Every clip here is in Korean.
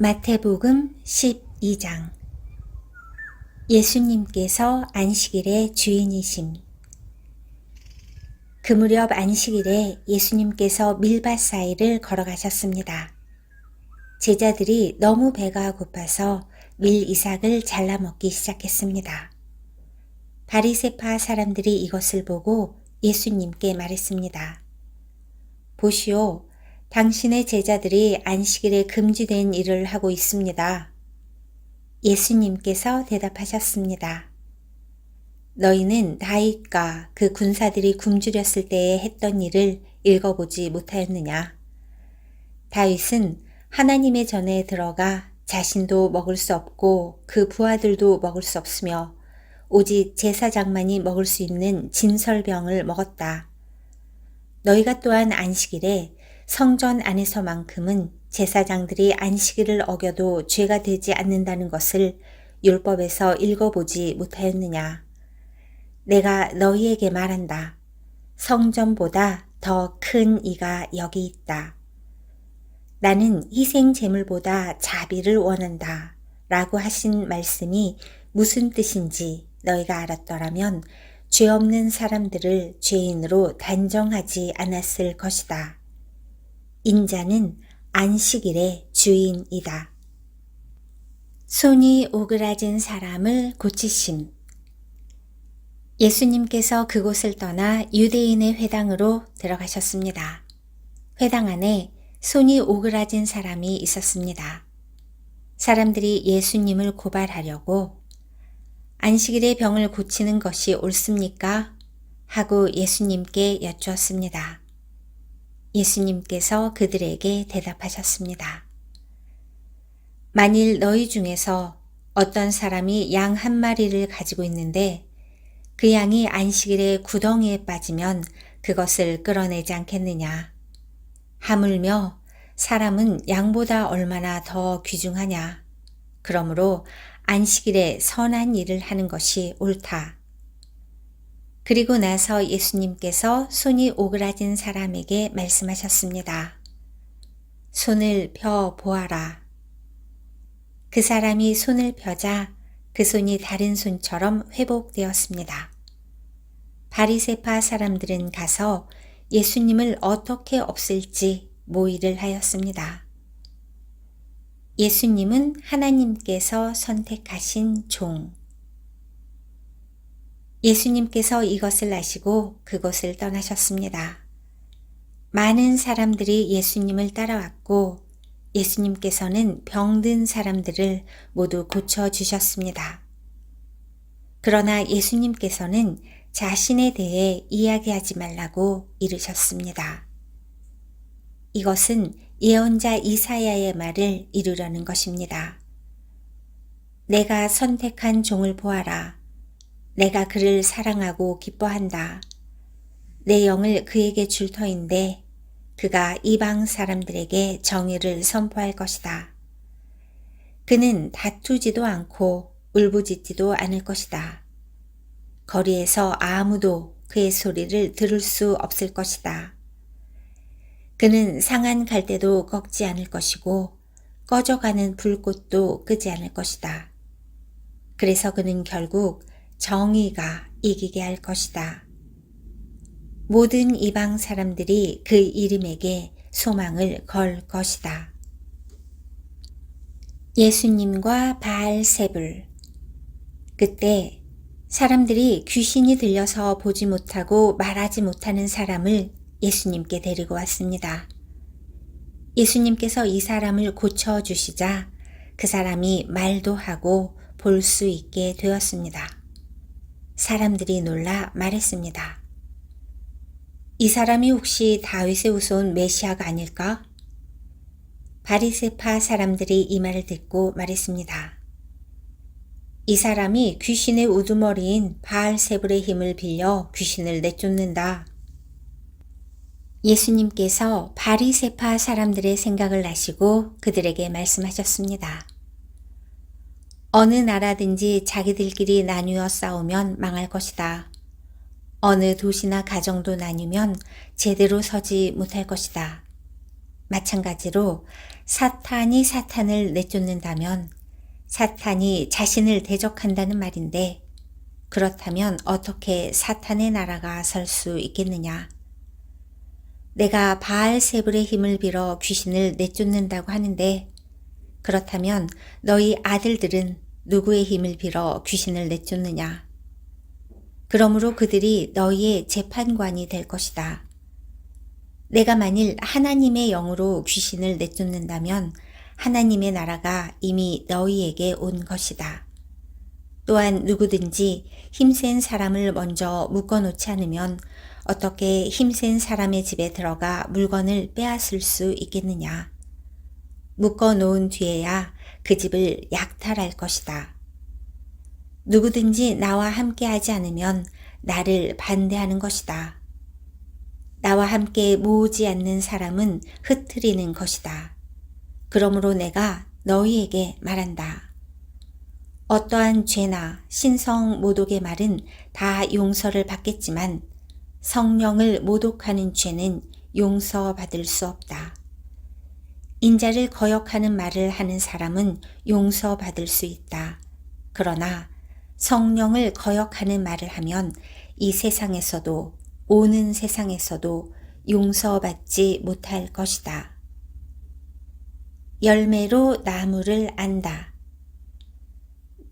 마태복음 12장. 예수님께서 안식일의 주인이심. 그 무렵 안식일에 예수님께서 밀밭 사이를 걸어가셨습니다. 제자들이 너무 배가 고파서 밀 이삭을 잘라 먹기 시작했습니다. 바리새파 사람들이 이것을 보고 예수님께 말했습니다. 보시오, 당신의 제자들이 안식일에 금지된 일을 하고 있습니다. 예수님께서 대답하셨습니다. 너희는 다윗과 그 군사들이 굶주렸을 때에 했던 일을 읽어보지 못하였느냐? 다윗은 하나님의 전에 들어가 자신도 먹을 수 없고 그 부하들도 먹을 수 없으며 오직 제사장만이 먹을 수 있는 진설병을 먹었다. 너희가 또한 안식일에 성전 안에서만큼은 제사장들이 안식일을 어겨도 죄가 되지 않는다는 것을 율법에서 읽어보지 못하였느냐. 내가 너희에게 말한다. 성전보다 더 큰 이가 여기 있다. 나는 희생 제물보다 자비를 원한다. 라고 하신 말씀이 무슨 뜻인지 너희가 알았더라면 죄 없는 사람들을 죄인으로 단정하지 않았을 것이다. 인자는 안식일의 주인이다. 손이 오그라진 사람을 고치심. 예수님께서 그곳을 떠나 유대인의 회당으로 들어가셨습니다. 회당 안에 손이 오그라진 사람이 있었습니다. 사람들이 예수님을 고발하려고 안식일에 병을 고치는 것이 옳습니까? 하고 예수님께 여쭈었습니다. 예수님께서 그들에게 대답하셨습니다. 만일 너희 중에서 어떤 사람이 양 한 마리를 가지고 있는데 그 양이 안식일에 구덩이에 빠지면 그것을 끌어내지 않겠느냐. 하물며 사람은 양보다 얼마나 더 귀중하냐. 그러므로 안식일에 선한 일을 하는 것이 옳다. 그리고 나서 예수님께서 손이 오그라진 사람에게 말씀하셨습니다. 손을 펴 보아라. 그 사람이 손을 펴자 그 손이 다른 손처럼 회복되었습니다. 바리새파 사람들은 가서 예수님을 어떻게 없앨지 모의를 하였습니다. 예수님은 하나님께서 선택하신 종. 예수님께서 이것을 아시고 그곳을 떠나셨습니다. 많은 사람들이 예수님을 따라왔고 예수님께서는 병든 사람들을 모두 고쳐주셨습니다. 그러나 예수님께서는 자신에 대해 이야기하지 말라고 이르셨습니다. 이것은 예언자 이사야의 말을 이루려는 것입니다. 내가 선택한 종을 보아라. 내가 그를 사랑하고 기뻐한다. 내 영을 그에게 줄 터인데 그가 이방 사람들에게 정의를 선포할 것이다. 그는 다투지도 않고 울부짖지도 않을 것이다. 거리에서 아무도 그의 소리를 들을 수 없을 것이다. 그는 상한 갈대도 꺾지 않을 것이고 꺼져가는 불꽃도 끄지 않을 것이다. 그래서 그는 결국 정의가 이기게 할 것이다. 모든 이방 사람들이 그 이름에게 소망을 걸 것이다. 예수님과 바알세불. 그때 사람들이 귀신이 들려서 보지 못하고 말하지 못하는 사람을 예수님께 데리고 왔습니다. 예수님께서 이 사람을 고쳐주시자 그 사람이 말도 하고 볼 수 있게 되었습니다. 사람들이 놀라 말했습니다. 이 사람이 혹시 다윗의 후손 메시아가 아닐까? 바리새파 사람들이 이 말을 듣고 말했습니다. 이 사람이 귀신의 우두머리인 바알세불의 힘을 빌려 귀신을 내쫓는다. 예수님께서 바리새파 사람들의 생각을 아시고 그들에게 말씀하셨습니다. 어느 나라든지 자기들끼리 나뉘어 싸우면 망할 것이다. 어느 도시나 가정도 나뉘면 제대로 서지 못할 것이다. 마찬가지로 사탄이 사탄을 내쫓는다면 사탄이 자신을 대적한다는 말인데, 그렇다면 어떻게 사탄의 나라가 설 수 있겠느냐? 내가 바알세불의 힘을 빌어 귀신을 내쫓는다고 하는데, 그렇다면 너희 아들들은 누구의 힘을 빌어 귀신을 내쫓느냐? 그러므로 그들이 너희의 재판관이 될 것이다. 내가 만일 하나님의 영으로 귀신을 내쫓는다면 하나님의 나라가 이미 너희에게 온 것이다. 또한 누구든지 힘센 사람을 먼저 묶어놓지 않으면 어떻게 힘센 사람의 집에 들어가 물건을 빼앗을 수 있겠느냐? 묶어놓은 뒤에야 그 집을 약탈할 것이다. 누구든지 나와 함께하지 않으면 나를 반대하는 것이다. 나와 함께 모으지 않는 사람은 흩트리는 것이다. 그러므로 내가 너희에게 말한다. 어떠한 죄나 신성 모독의 말은 다 용서를 받겠지만 성령을 모독하는 죄는 용서받을 수 없다. 인자를 거역하는 말을 하는 사람은 용서받을 수 있다. 그러나 성령을 거역하는 말을 하면 이 세상에서도 오는 세상에서도 용서받지 못할 것이다. 열매로 나무를 안다.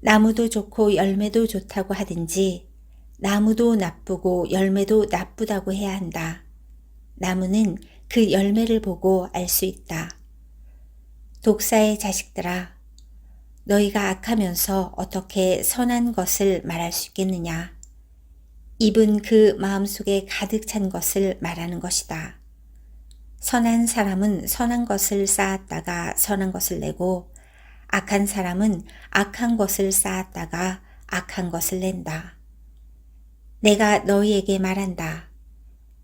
나무도 좋고 열매도 좋다고 하든지 나무도 나쁘고 열매도 나쁘다고 해야 한다. 나무는 그 열매를 보고 알 수 있다. 독사의 자식들아, 너희가 악하면서 어떻게 선한 것을 말할 수 있겠느냐? 입은 그 마음속에 가득 찬 것을 말하는 것이다. 선한 사람은 선한 것을 쌓았다가 선한 것을 내고 악한 사람은 악한 것을 쌓았다가 악한 것을 낸다. 내가 너희에게 말한다.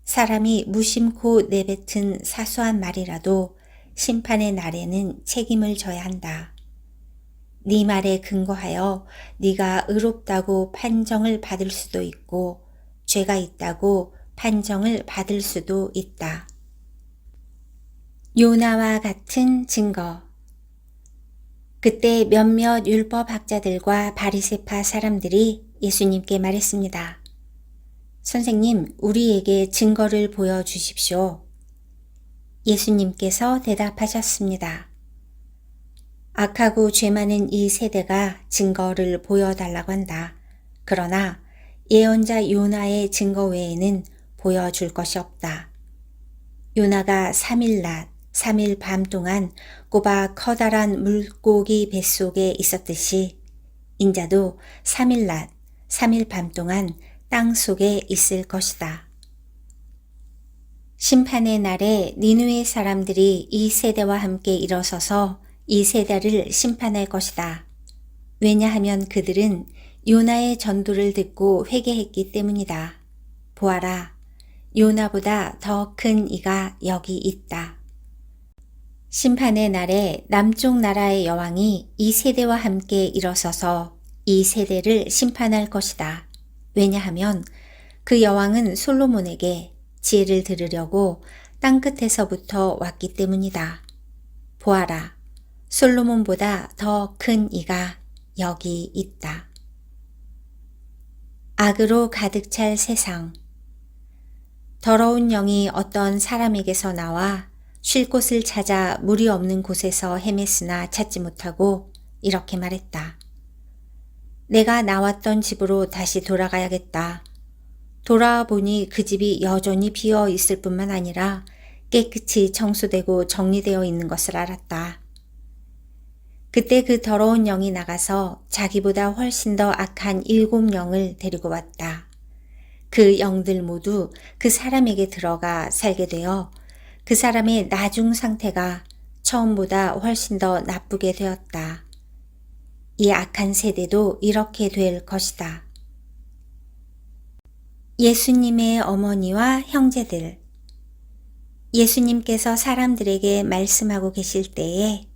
사람이 무심코 내뱉은 사소한 말이라도 심판의 날에는 책임을 져야 한다. 네 말에 근거하여 네가 의롭다고 판정을 받을 수도 있고 죄가 있다고 판정을 받을 수도 있다. 요나와 같은 증거. 그때 몇몇 율법학자들과 바리새파 사람들이 예수님께 말했습니다. 선생님, 우리에게 증거를 보여주십시오. 예수님께서 대답하셨습니다. 악하고 죄 많은 이 세대가 증거를 보여달라고 한다. 그러나 예언자 요나의 증거 외에는 보여줄 것이 없다. 요나가 3일 낮, 3일 밤 동안 꼬박 커다란 물고기 뱃속에 있었듯이 인자도 3일 낮, 3일 밤 동안 땅 속에 있을 것이다. 심판의 날에 니느웨 사람들이 이 세대와 함께 일어서서 이 세대를 심판할 것이다. 왜냐하면 그들은 요나의 전도를 듣고 회개했기 때문이다. 보아라, 요나보다 더 큰 이가 여기 있다. 심판의 날에 남쪽 나라의 여왕이 이 세대와 함께 일어서서 이 세대를 심판할 것이다. 왜냐하면 그 여왕은 솔로몬에게 지혜를 들으려고 땅끝에서부터 왔기 때문이다. 보아라, 솔로몬보다 더 큰 이가 여기 있다. 악으로 가득 찰 세상. 더러운 영이 어떤 사람에게서 나와 쉴 곳을 찾아 물이 없는 곳에서 헤맸으나 찾지 못하고 이렇게 말했다. 내가 나왔던 집으로 다시 돌아가야겠다. 돌아와 보니 그 집이 여전히 비어 있을 뿐만 아니라 깨끗이 청소되고 정리되어 있는 것을 알았다. 그때 그 더러운 영이 나가서 자기보다 훨씬 더 악한 7 영을 데리고 왔다. 그 영들 모두 그 사람에게 들어가 살게 되어 그 사람의 나중 상태가 처음보다 훨씬 더 나쁘게 되었다. 이 악한 세대도 이렇게 될 것이다. 예수님의 어머니와 형제들. 예수님께서 사람들에게 말씀하고 계실 때에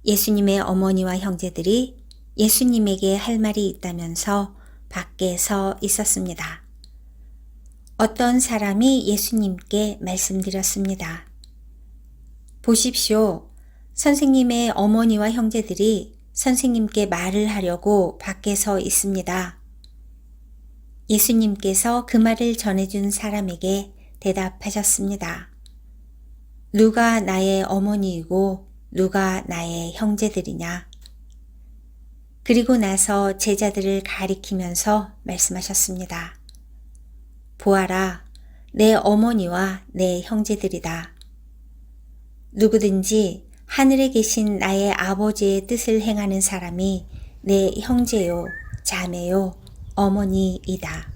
예수님의 어머니와 형제들이 예수님에게 할 말이 있다면서 밖에 서 있었습니다. 어떤 사람이 예수님께 말씀드렸습니다. 보십시오. 선생님의 어머니와 형제들이 선생님께 말을 하려고 밖에 서 있습니다. 예수님께서 그 말을 전해준 사람에게 대답하셨습니다. 누가 나의 어머니이고 누가 나의 형제들이냐? 그리고 나서 제자들을 가리키면서 말씀하셨습니다. 보아라, 내 어머니와 내 형제들이다. 누구든지 하늘에 계신 나의 아버지의 뜻을 행하는 사람이 내 형제요, 자매요, 어머니이다.